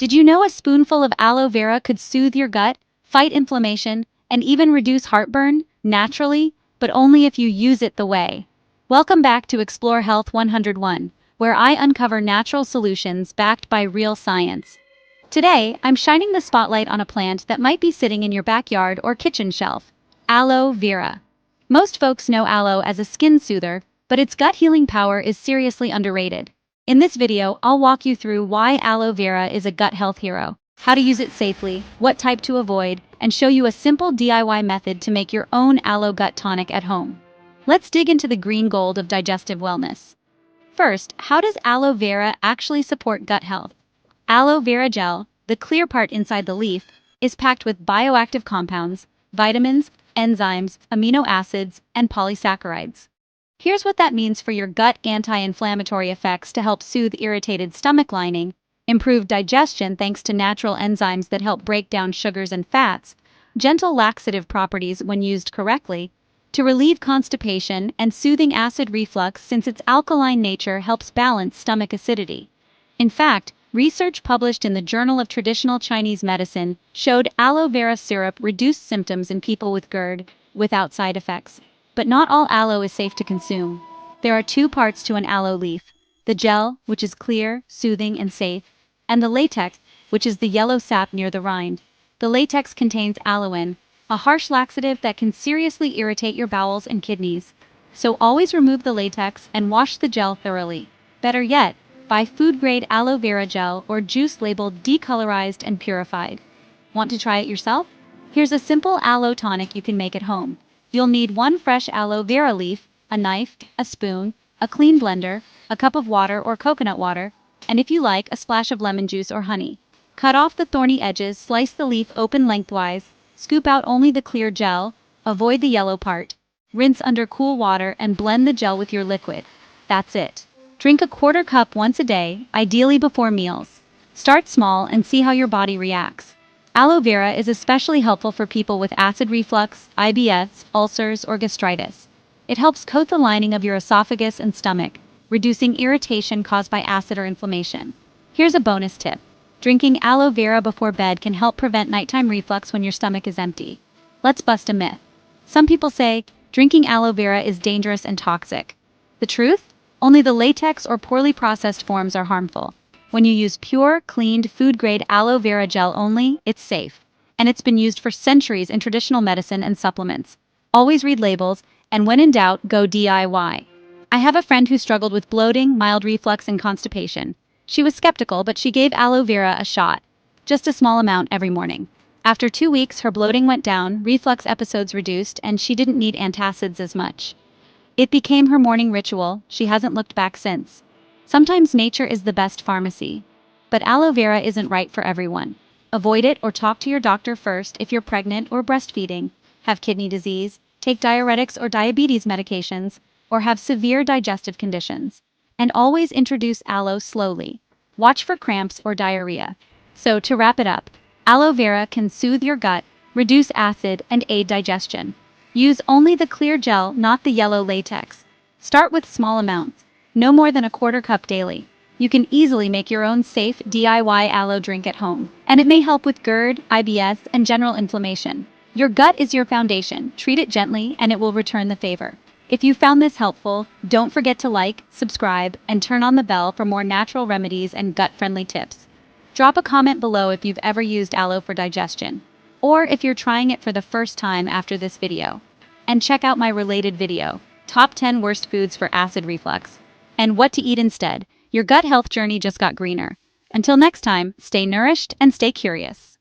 Did you know a spoonful of aloe vera could soothe your gut, fight inflammation, and even reduce heartburn, naturally, but only if you use it the way? Welcome back to Explore Health 101, where I uncover natural solutions backed by real science. Today, I'm shining the spotlight on a plant that might be sitting in your backyard or kitchen shelf: aloe vera. Most folks know aloe as a skin soother, but its gut healing power is seriously underrated. In this video, I'll walk you through why aloe vera is a gut health hero, how to use it safely, what type to avoid, and show you a simple DIY method to make your own aloe gut tonic at home. Let's dig into the green gold of digestive wellness. First, how does aloe vera actually support gut health? Aloe vera gel, the clear part inside the leaf, is packed with bioactive compounds, vitamins, enzymes, amino acids, and polysaccharides. Here's what that means for your gut: anti-inflammatory effects to help soothe irritated stomach lining, improve digestion thanks to natural enzymes that help break down sugars and fats, gentle laxative properties when used correctly, to relieve constipation and soothing acid reflux since its alkaline nature helps balance stomach acidity. In fact, research published in the Journal of Traditional Chinese Medicine showed aloe vera syrup reduced symptoms in people with GERD without side effects. But not all aloe is safe to consume. There are two parts to an aloe leaf: the gel, which is clear, soothing, and safe, and the latex, which is the yellow sap near the rind. The latex contains aloin, a harsh laxative that can seriously irritate your bowels and kidneys. So always remove the latex and wash the gel thoroughly. Better yet, buy food-grade aloe vera gel or juice labeled decolorized and purified. Want to try it yourself? Here's a simple aloe tonic you can make at home. You'll need one fresh aloe vera leaf, a knife, a spoon, a clean blender, a cup of water or coconut water, and if you like, a splash of lemon juice or honey. Cut off the thorny edges, slice the leaf open lengthwise, scoop out only the clear gel, avoid the yellow part. Rinse under cool water and blend the gel with your liquid. That's it. Drink a quarter cup once a day, ideally before meals. Start small and see how your body reacts. Aloe vera is especially helpful for people with acid reflux, IBS, ulcers, or gastritis. It helps coat the lining of your esophagus and stomach, reducing irritation caused by acid or inflammation. Here's a bonus tip. Drinking aloe vera before bed can help prevent nighttime reflux when your stomach is empty. Let's bust a myth. Some people say drinking aloe vera is dangerous and toxic. The truth? Only the latex or poorly processed forms are harmful. When you use pure, cleaned, food-grade aloe vera gel only, it's safe. And it's been used for centuries in traditional medicine and supplements. Always read labels, and when in doubt, go DIY. I have a friend who struggled with bloating, mild reflux, and constipation. She was skeptical, but she gave aloe vera a shot. Just a small amount every morning. After 2 weeks, her bloating went down, reflux episodes reduced, and she didn't need antacids as much. It became her morning ritual. She hasn't looked back since. Sometimes nature is the best pharmacy. But aloe vera isn't right for everyone. Avoid it or talk to your doctor first if you're pregnant or breastfeeding, have kidney disease, take diuretics or diabetes medications, or have severe digestive conditions. And always introduce aloe slowly. Watch for cramps or diarrhea. So to wrap it up, aloe vera can soothe your gut, reduce acid, and aid digestion. Use only the clear gel, not the yellow latex. Start with small amounts, no more than a quarter cup daily. You can easily make your own safe DIY aloe drink at home, and it may help with GERD, IBS, and general inflammation. Your gut is your foundation. Treat it gently, and it will return the favor. If you found this helpful, don't forget to like, subscribe, and turn on the bell for more natural remedies and gut-friendly tips. Drop a comment below if you've ever used aloe for digestion, or if you're trying it for the first time after this video. And check out my related video, Top 10 Worst Foods for Acid Reflux, and What to Eat Instead. Your gut health journey just got greener. Until next time, stay nourished and stay curious.